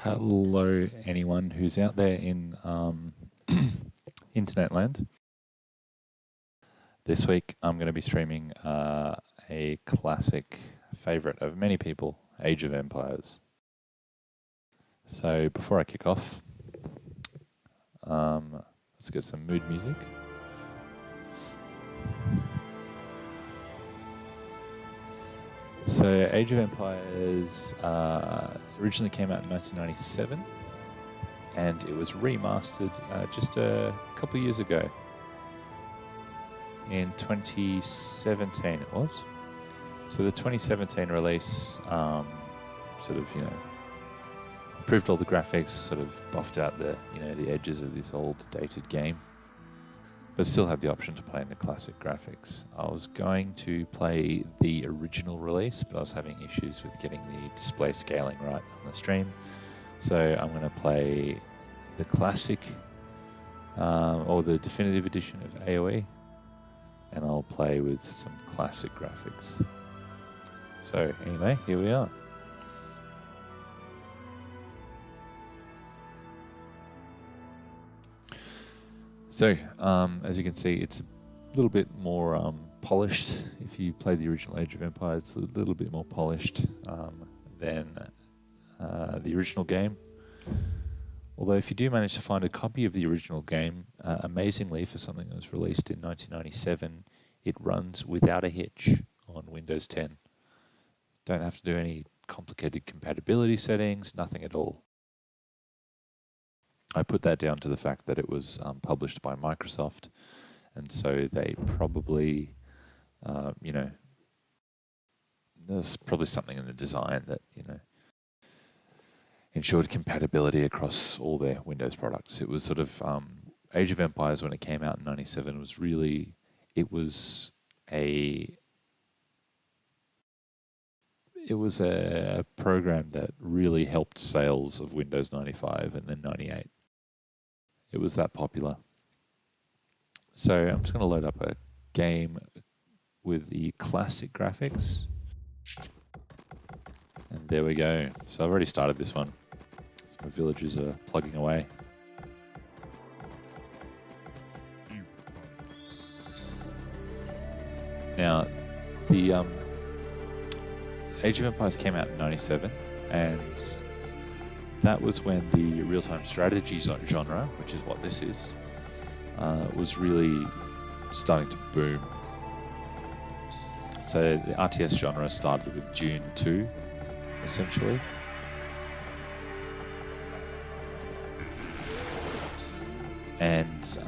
Hello, anyone who's out there in internet land. This week I'm going to be streaming a classic favourite of many people, Age of Empires. So before I kick off, let's get some mood music. So Age of Empires originally came out in 1997 and it was remastered just a couple of years ago. In 2017 it was. So the 2017 release improved all the graphics, sort of buffed out the edges of this old dated game, but still had the option to play in the classic graphics. I was going to play the original release, but I was having issues with getting the display scaling right on the stream. So I'm going to play the classic or the definitive edition of AoE, and I'll play with some classic graphics. So anyway, here we are. So, as you can see, it's a little bit more polished. If you play the original Age of Empires, it's a little bit more polished than the original game. Although if you do manage to find a copy of the original game, amazingly for something that was released in 1997, it runs without a hitch on Windows 10. Don't have to do any complicated compatibility settings, nothing at all. I put that down to the fact that it was published by Microsoft, and so they probably, there's probably something in the design that, ensured compatibility across all their Windows products. It was sort of, Age of Empires when it came out in 97 was really, it was a program that really helped sales of Windows 95 and then 98. It was that popular. So I'm just going to load up a game with the classic graphics. And there we go. So I've already started this one. So my villagers are plugging away. Now, the Age of Empires came out in 97, and that was when the real-time strategy genre, which is what this is, was really starting to boom. So the RTS genre started with Dune 2, essentially. And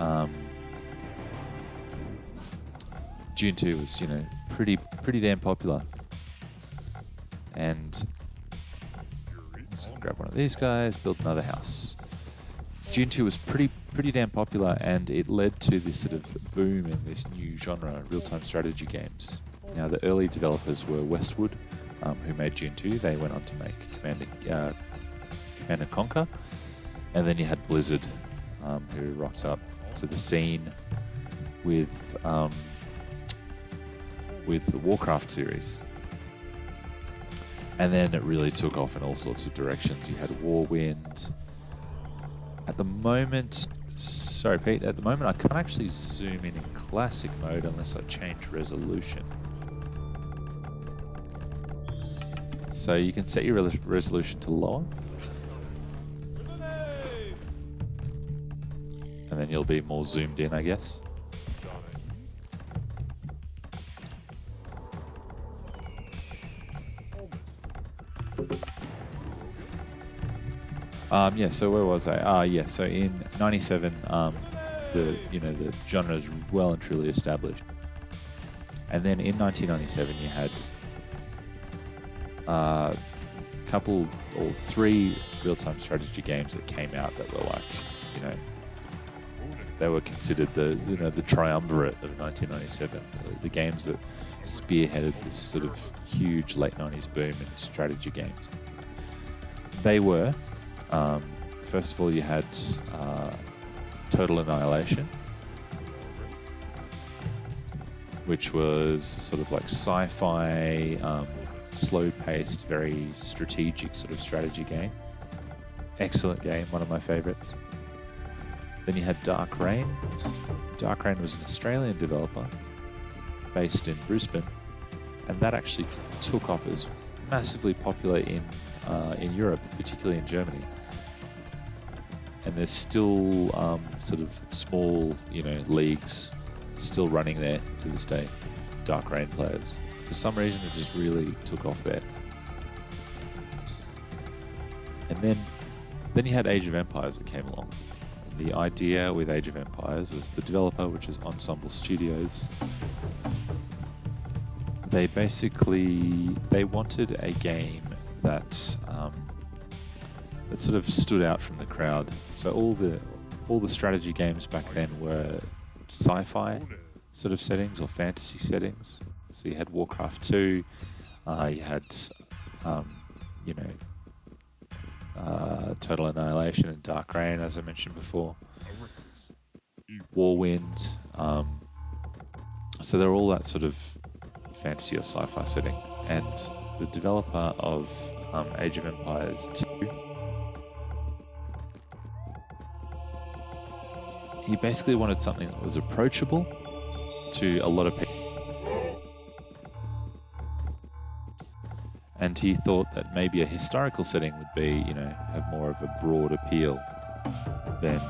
Dune 2 was, pretty damn popular. And so grab one of these guys, build another house. Dune 2 was pretty damn popular, and it led to this sort of boom in this new genre, real-time strategy games. Now, the early developers were Westwood, who made Dune 2. They went on to make Command & Conquer. And then you had Blizzard, who rocked up to the scene with the Warcraft series. And then it really took off in all sorts of directions. You had Warwind. At the moment, sorry Pete, at the moment I can't actually zoom in classic mode unless I change resolution. So you can set your resolution to lower. And then you'll be more zoomed in, I guess. So where was I? So in 97, the genre is well and truly established. And then in 1997, you had couple or three real-time strategy games that came out that were like, they were considered the triumvirate of 1997, the games that spearheaded this sort of huge late 90s boom in strategy games. They were, first of all, you had Total Annihilation, which was sort of like sci-fi, slow-paced, very strategic sort of strategy game. Excellent game, one of my favourites. Then you had Dark Reign. Dark Reign was an Australian developer based in Brisbane, and that actually took off as massively popular in Europe, particularly in Germany. And there's still sort of small, leagues still running there to this day. Dark Reign players. For some reason, it just really took off there. And then you had Age of Empires that came along. The idea with Age of Empires was the developer, which is Ensemble Studios. They wanted a game that sort of stood out from the crowd. So all the strategy games back then were sci-fi sort of settings or fantasy settings. So you had Warcraft 2, you had Total Annihilation and Dark Reign, as I mentioned before. Warwind. So they're all that sort of fantasy or sci-fi setting. And the developer of Age of Empires 2, he basically wanted something that was approachable to a lot of people. And he thought that maybe a historical setting would be, have more of a broad appeal than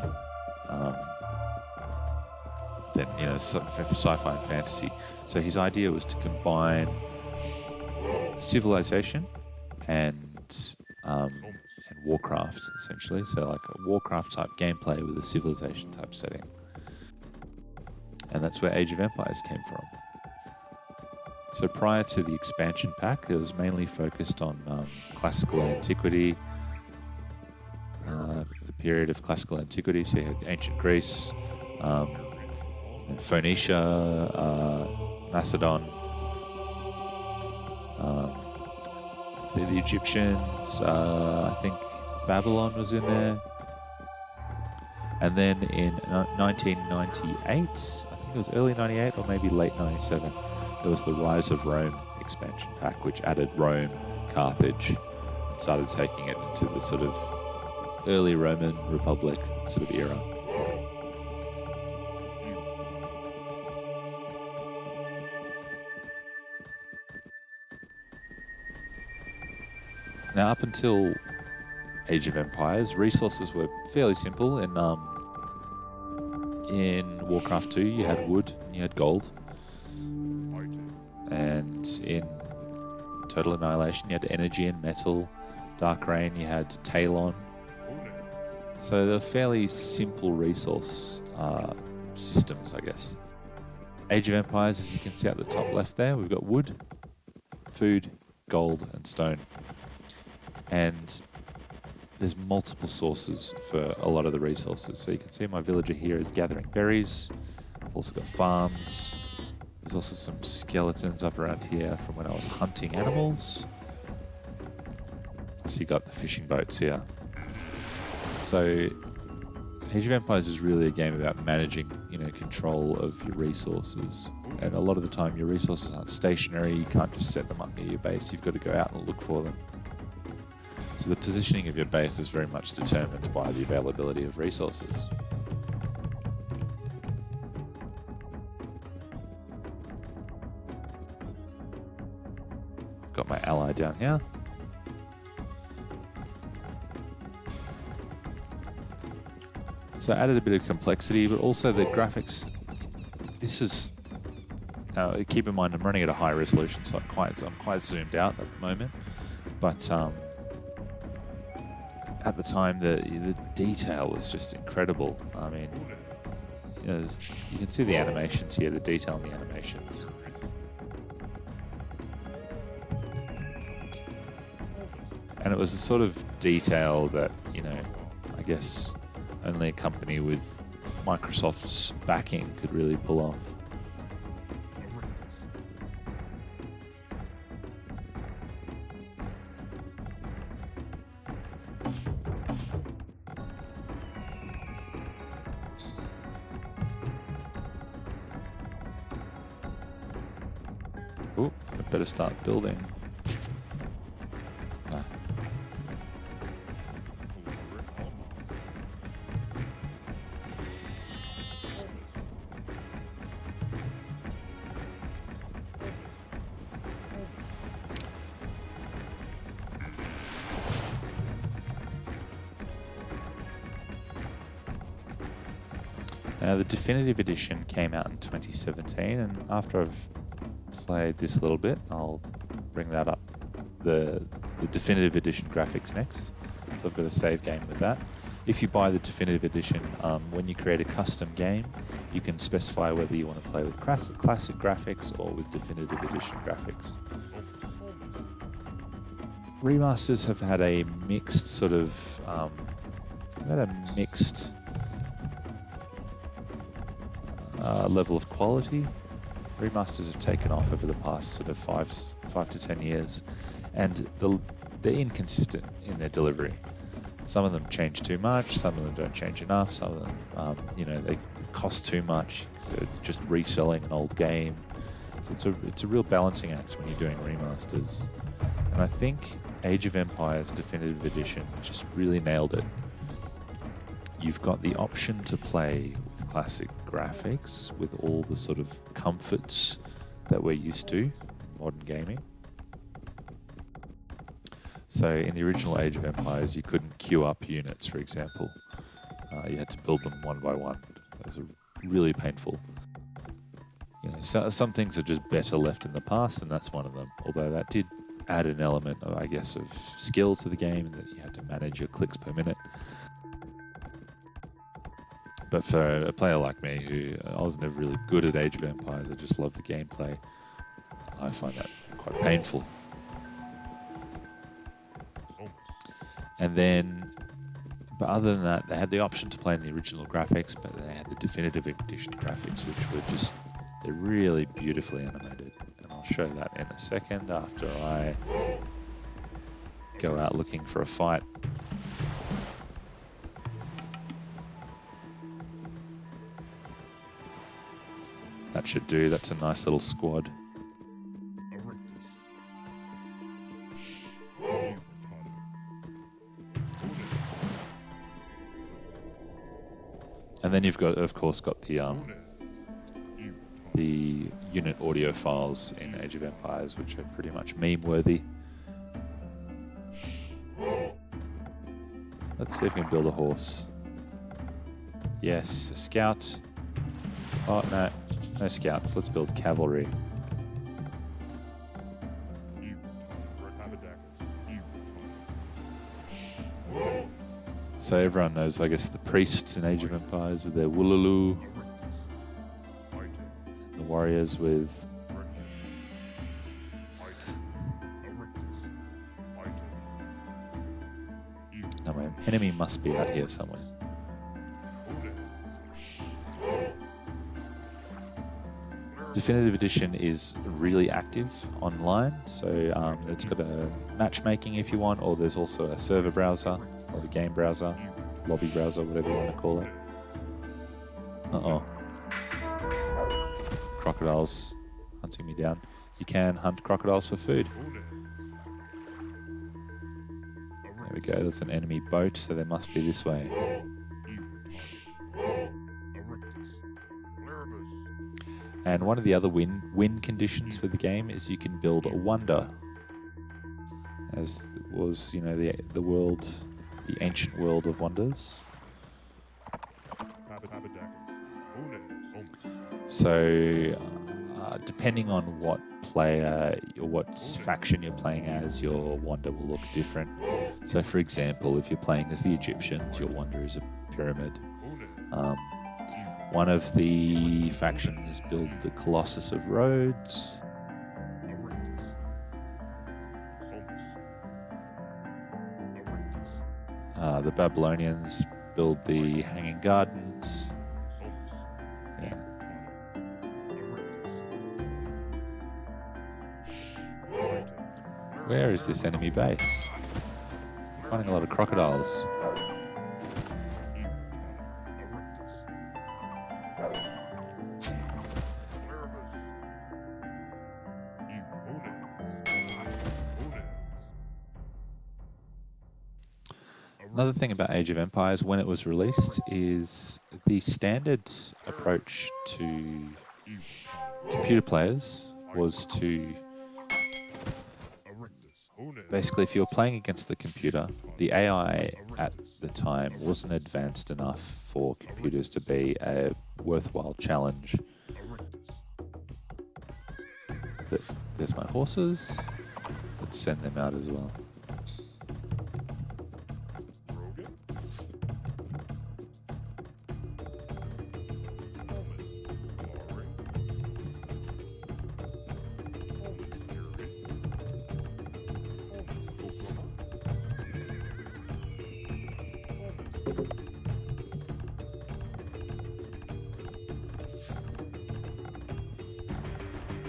sci-fi and fantasy. So his idea was to combine civilization and Warcraft, essentially. So like a Warcraft type gameplay with a civilization type setting. And that's where Age of Empires came from. So prior to the expansion pack, it was mainly focused on classical antiquity, the period of classical antiquity. So you had ancient Greece, Phoenicia, Macedon, the Egyptians, I think Babylon was in there. And then in 1998, I think it was early 98 or maybe late 97, there was the Rise of Rome expansion pack, which added Rome, Carthage, and started taking it into the sort of early Roman Republic sort of era. Now, up until Age of Empires, resources were fairly simple. In Warcraft 2, you had wood and you had gold. And in Total Annihilation, you had energy and metal. Dark Reign, you had Talon. So they're fairly simple resource systems, I guess. Age of Empires, as you can see at the top left there, we've got wood, food, gold, and stone. And there's multiple sources for a lot of the resources. So you can see my villager here is gathering berries. I've also got farms. There's also some skeletons up around here from when I was hunting animals. Plus you got the fishing boats here. So Age of Empires is really a game about managing, control of your resources. And a lot of the time your resources aren't stationary. You can't just set them up near your base. You've got to go out and look for them. So the positioning of your base is very much determined by the availability of resources. Got my ally down here. So I added a bit of complexity, but also the graphics. This is, keep in mind I'm running at a high resolution, so I'm quite zoomed out at the moment. But at the time, the detail was just incredible. I mean, you can see the animations here, the detail in the animations. And it was a sort of detail that, I guess only a company with Microsoft's backing could really pull off. Oh, I better start building. Now, the Definitive Edition came out in 2017, and after I've played this a little bit, I'll bring that up. The Definitive Edition graphics next. So I've got a save game with that. If you buy the Definitive Edition, when you create a custom game, you can specify whether you want to play with classic graphics or with Definitive Edition graphics. Remasters have had a mixed sort of, level of quality. Remasters have taken off over the past sort of 5 to 10 years, and they're inconsistent in their delivery. Some of them change too much, some of them don't change enough, some of them, they cost too much, so just reselling an old game. So it's a real balancing act when you're doing remasters. And I think Age of Empires Definitive Edition just really nailed it. You've got the option to play with classic graphics, with all the sort of comforts that we're used to in modern gaming. So in the original Age of Empires, you couldn't queue up units, for example. You had to build them one by one. It was really painful. Some things are just better left in the past, and that's one of them. Although that did add an element, of skill to the game, that you had to manage your clicks per minute. But for a player like me, who I was never really good at Age of Empires, I just love the gameplay, I find that quite painful. But other than that, they had the option to play in the original graphics, but they had the Definitive Edition graphics, which were they're really beautifully animated. And I'll show that in a second after I go out looking for a fight. That should do. That's a nice little squad. And then you've got, of course, got the unit audio files in Age of Empires, which are pretty much meme-worthy. Let's see if we can build a horse. Yes, a scout. Oh, no scouts. Let's build cavalry. So everyone knows, I guess, the priests in Age of Empires with their Woolaloo. The warriors with... No, my enemy must be out here somewhere. Definitive Edition is really active online, so it's got a matchmaking if you want, or there's also a server browser, or a game browser, lobby browser, whatever you want to call it. Uh-oh. Crocodiles hunting me down. You can hunt crocodiles for food. There we go, there's an enemy boat, so they must be this way. And one of the other win conditions for the game is you can build a wonder, as was, the world, the ancient world of wonders. So, depending on what player or what faction you're playing as, your wonder will look different. So, for example, if you're playing as the Egyptians, your wonder is a pyramid. One of the factions build the Colossus of Rhodes. The Babylonians build the Hanging Gardens. Yeah. Where is this enemy base? I'm finding a lot of crocodiles. Another thing about Age of Empires, when it was released, is the standard approach to computer players was to basically, if you were playing against the computer, the AI at the time wasn't advanced enough for computers to be a worthwhile challenge. There's my horses. Let's send them out as well.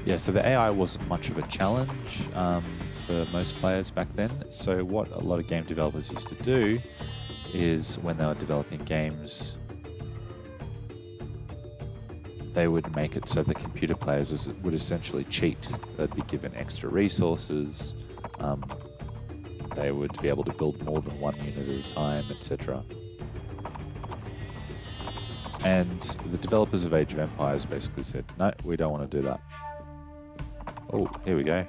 Yeah, so the AI wasn't much of a challenge for most players back then. So what a lot of game developers used to do is when they were developing games, they would make it so the computer players would essentially cheat. They'd be given extra resources. They would be able to build more than one unit at a time, etc. And the developers of Age of Empires basically said, no, we don't want to do that. Oh, here we go.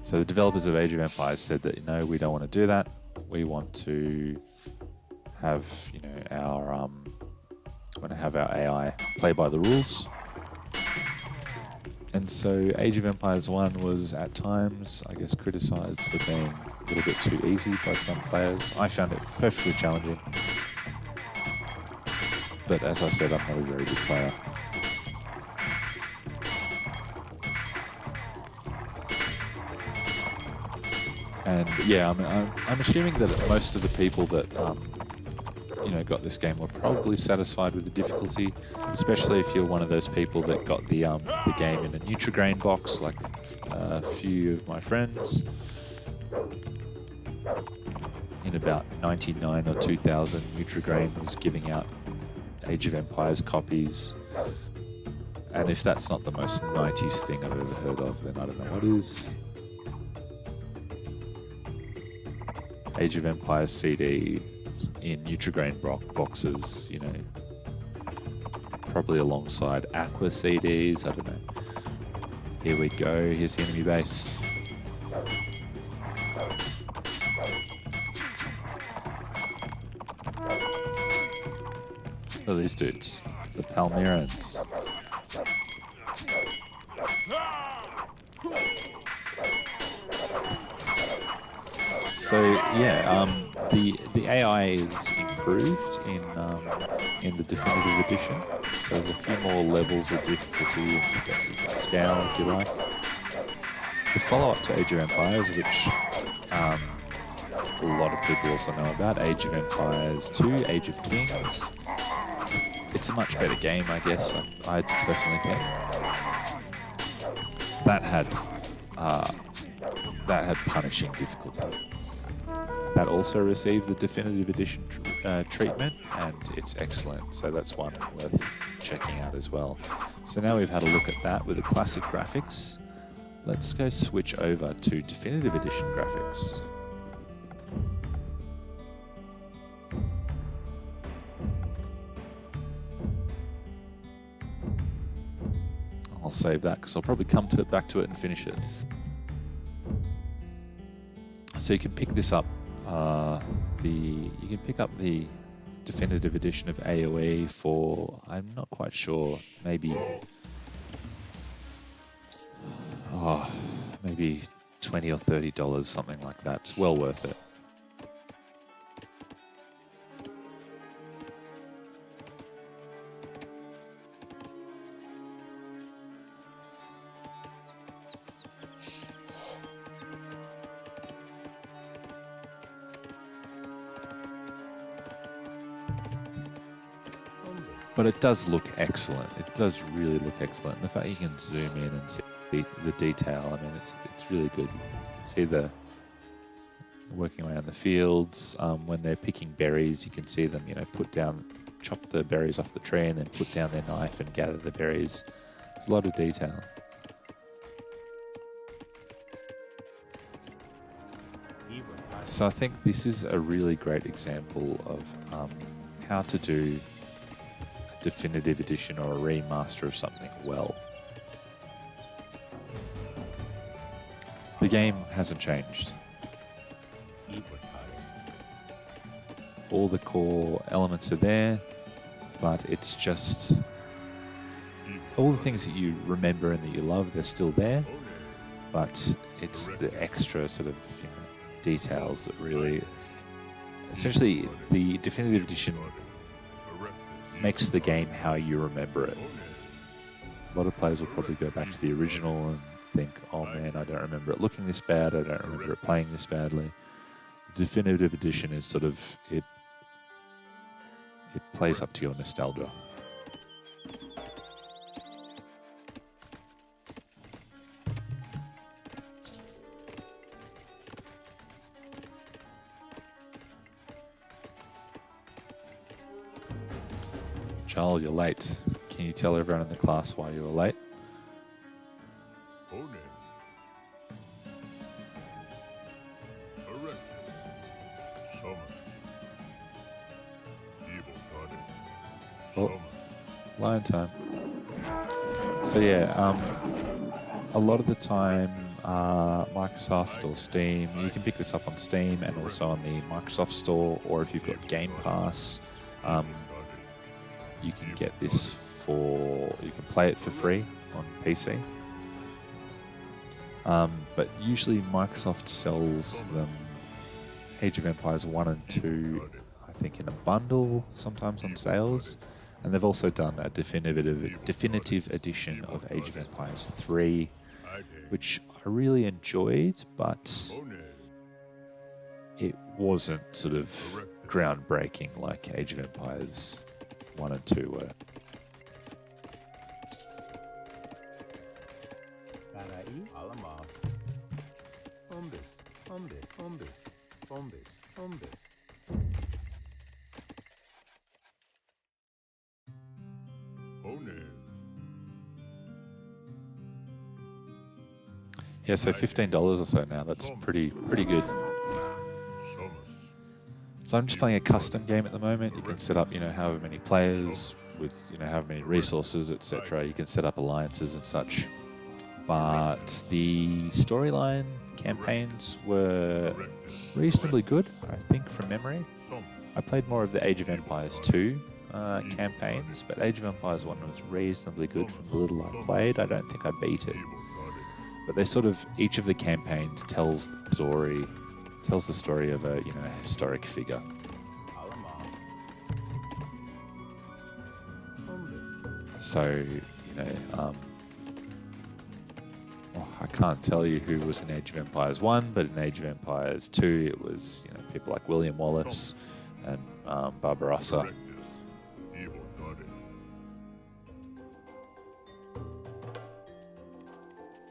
So the developers of Age of Empires said that, no, we don't want to do that. We want to have, our AI play by the rules. And so Age of Empires 1 was at times, I guess, criticized for being a little bit too easy by some players. I found it perfectly challenging. But as I said, I'm not a very good player. And yeah, I'm assuming that most of the people that got this game were probably satisfied with the difficulty, especially if you're one of those people that got the game in a Nutrigrain box, like a few of my friends. In about 99 or 2000, Nutrigrain was giving out Age of Empires copies. And if that's not the most 90s thing I've ever heard of, then I don't know what is. Age of Empires CD in Nutrigrain boxes, probably alongside Aqua CDs, I don't know. Here we go, here's the enemy base. Look at these dudes, the Palmyrans. So yeah, the AI is improved in the definitive edition. So there's a few more levels of difficulty and scale, if you like. The follow-up to Age of Empires, which a lot of people also know about, Age of Empires 2, Age of Kings. It's a much better game, I guess. I personally think that had punishing difficulty. That also received the definitive edition treatment, and it's excellent. So that's one worth checking out as well. So now we've had a look at that with the classic graphics. Let's go switch over to definitive edition graphics. I'll save that because I'll probably come back to it and finish it. So you can pick this up. You can pick up the definitive edition of AoE for, I'm not quite sure, maybe maybe $20 or $30, something like that. It's well worth it. But it does look excellent. It does really look excellent. And the fact you can zoom in and see the detail, I mean, it's really good. You can see the working around the fields. When they're picking berries, you can see them, chop the berries off the tree and then put down their knife and gather the berries. There's a lot of detail. So I think this is a really great example of how to do definitive edition or a remaster of something well. game hasn't changed. All the core elements are there, but it's just all the things that you remember and that you love, they're still there, but it's the extra sort of details that really... Essentially, the Definitive Edition makes the game how you remember it. A lot of players will probably go back to the original and think, oh man, I don't remember it looking this bad, I don't remember it playing this badly. The Definitive Edition is sort of, it plays up to your nostalgia. Charles, you're late. Can you tell everyone in the class why you were late? Oh, lion time. So yeah, a lot of the time, Microsoft or Steam, you can pick this up on Steam and also on the Microsoft Store, or if you've got Game Pass, you can get this you can play it for free on PC. But usually Microsoft sells them Age of Empires 1 and 2, I think in a bundle, sometimes on sales. And they've also done a definitive edition of Age of Empires 3, which I really enjoyed, but it wasn't sort of groundbreaking like Age of Empires 1 and 2 were. Yeah, so $15 or so now. That's pretty good. So I'm just playing a custom game at the moment. You can set up, however many players with, however many resources, etc. You can set up alliances and such. But the storyline campaigns were reasonably good, I think, from memory. I played more of the Age of Empires 2 campaigns, but Age of Empires 1 was reasonably good from the little I played. I don't think I beat it. But they sort of, each of the campaigns tells the story of a, a historic figure. So, I can't tell you who was in Age of Empires 1, but in Age of Empires 2, it was, people like William Wallace and Barbarossa.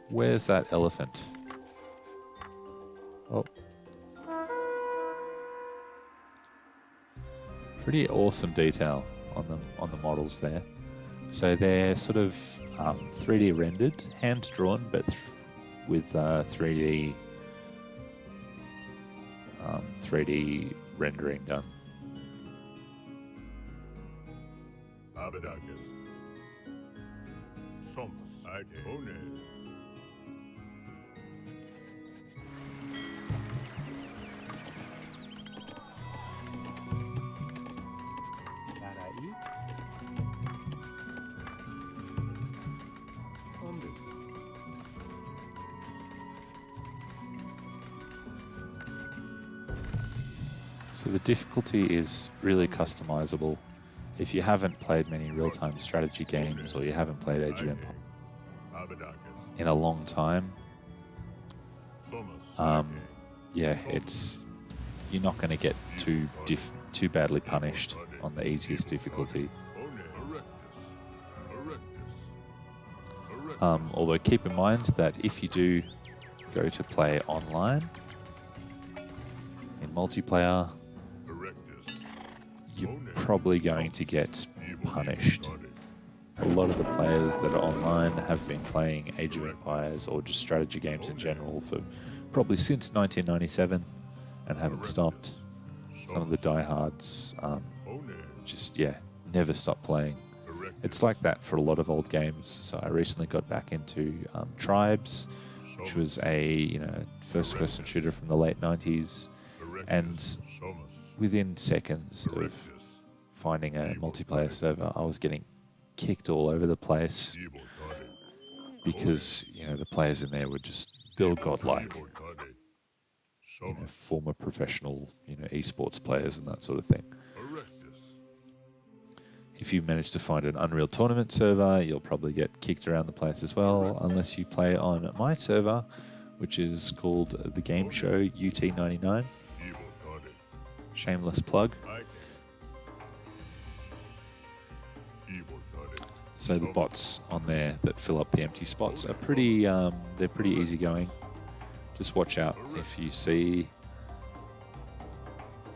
Where's that elephant? Oh. Pretty awesome detail on the models there. So they're sort of 3D rendered, hand drawn, but with 3D rendering done. So the difficulty is really customizable. If you haven't played many real-time strategy games, or you haven't played Age of Empires in a long time, yeah, you're not going to get too badly punished on the easiest difficulty. Although keep in mind that if you do go to play online in multiplayer, you're probably going to get punished. A lot of the players that are online have been playing Age of Empires or just strategy games in general for probably since 1997 and haven't stopped. Some of the diehards never stop playing. It's like that for a lot of old games. So I recently got back into Tribes, which was a first-person shooter from the late 90s, and within seconds of finding a multiplayer server, I was getting kicked all over the place because the players in there were they were godlike, former professional esports players and that sort of thing. If you manage to find an Unreal Tournament server, you'll probably get kicked around the place as well, unless you play on my server, which is called The Game Show UT99. Shameless plug. So the bots on there that fill up the empty spots are they're pretty easygoing. Just watch out if you see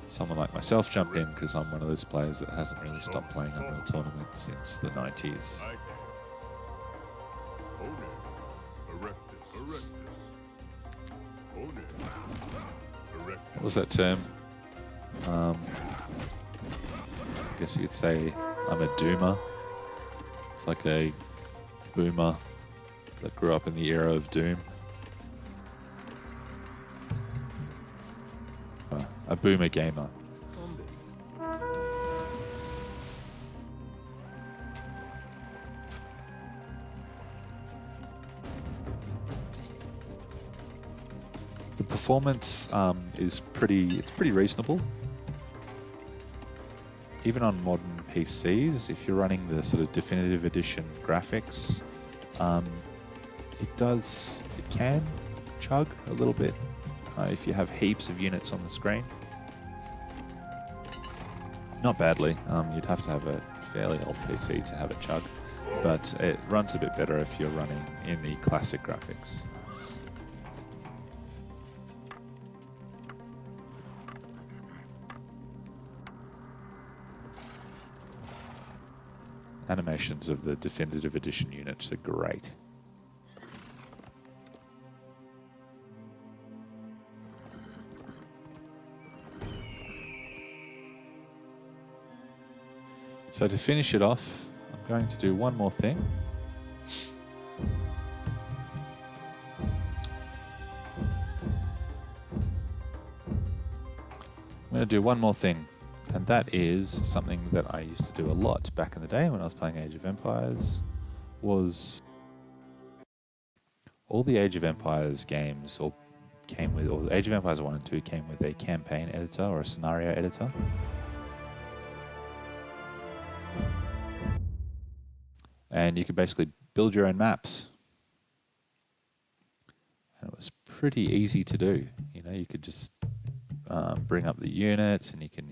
someone like myself jump in, because I'm one of those players that hasn't really stopped playing Unreal Tournament since the 90s. What was that term? I guess you could say I'm a doomer. It's like a boomer that grew up in the era of Doom. A boomer gamer. The performance is pretty reasonable. Even on modern PCs, if you're running the sort of definitive edition graphics, it can chug a little bit if you have heaps of units on the screen. Not badly. You'd have to have a fairly old PC to have it chug, but it runs a bit better if you're running in the classic graphics. Animations of the definitive edition units are great. So to finish it off, I'm going to do one more thing. I'm going to do one more thing, and that is something that I used to do a lot back in the day when I was playing Age of Empires. Was all the Age of Empires games or Age of Empires 1 and 2 came with a campaign editor or a scenario editor. And you could basically build your own maps. And it was pretty easy to do. You could just bring up the units, and you can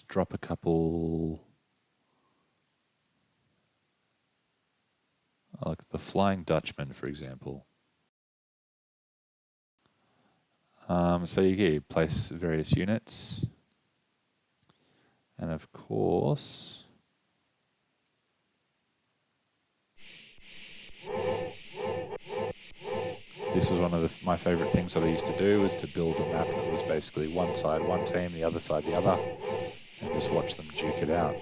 drop a couple, like the Flying Dutchman, for example. So you place various units, and of course, this was one of my favourite things that I used to do, was to build a map that was basically one side one team, the other side the other, and just watch them duke it out.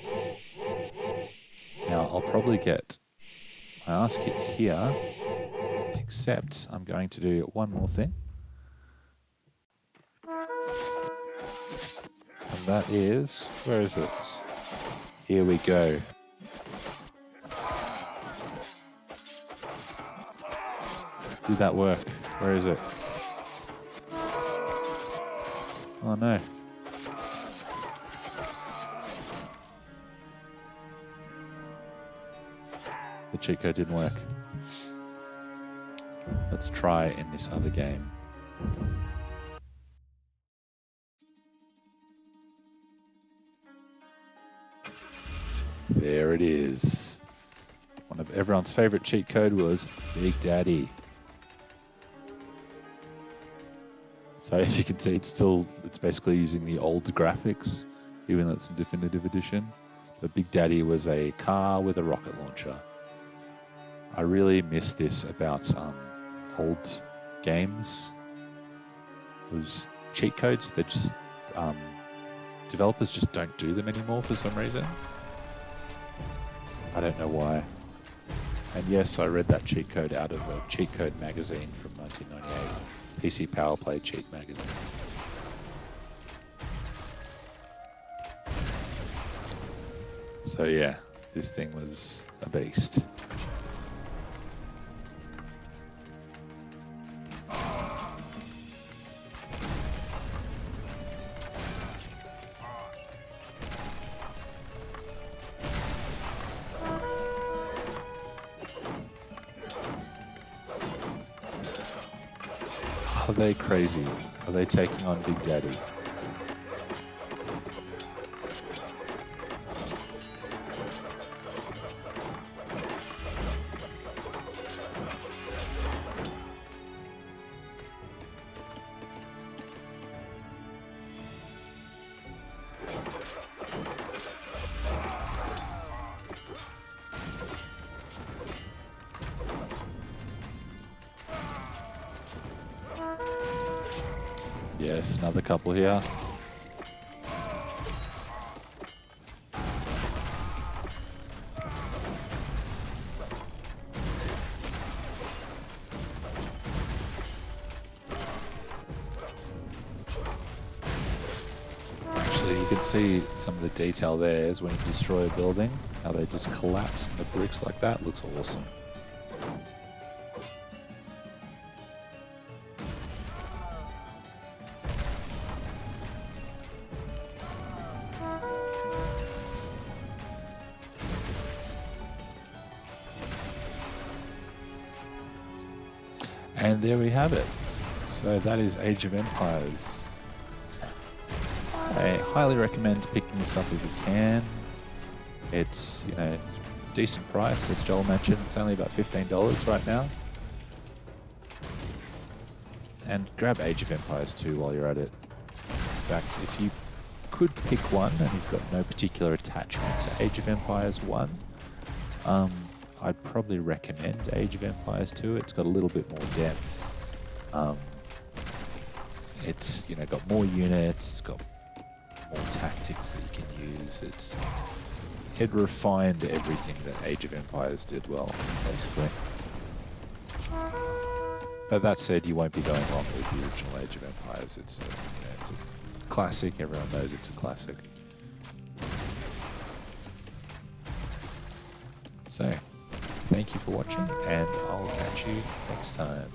Now, I'll probably get my ass kicked here, except I'm going to do one more thing. And that is, where is it? Here we go. Did that work? Where is it? Oh no. The cheat code didn't work. Let's try in this other game. There it is. One of everyone's favorite cheat code was Big Daddy. So as you can see, it's basically using the old graphics, even though it's a definitive edition. But Big Daddy was a car with a rocket launcher. I really miss this about old games. Was cheat codes. They just developers just don't do them anymore for some reason. I don't know why. And yes, I read that cheat code out of a cheat code magazine from 1998, PC Power Play cheat magazine. So yeah, this thing was a beast. Are they crazy? Are they taking on Big Daddy? Yes, another couple here. Actually, you can see some of the detail there is when you destroy a building, how they just collapse in the bricks like that. Looks awesome. And there we have it. So that is Age of Empires. I highly recommend picking this up if you can. It's, you know, decent price, as Joel mentioned. It's only about $15 right now. And grab Age of Empires 2 while you're at it. In fact, if you could pick one and you've got no particular attachment to Age of Empires 1, I'd probably recommend Age of Empires 2. It's got a little bit more depth. It's, you know, got more units, got more tactics that you can use. It refined everything that Age of Empires did well, basically. But that said, you won't be going wrong with the original Age of Empires. It's a classic. Everyone knows it's a classic. So, thank you for watching, and I'll catch you next time.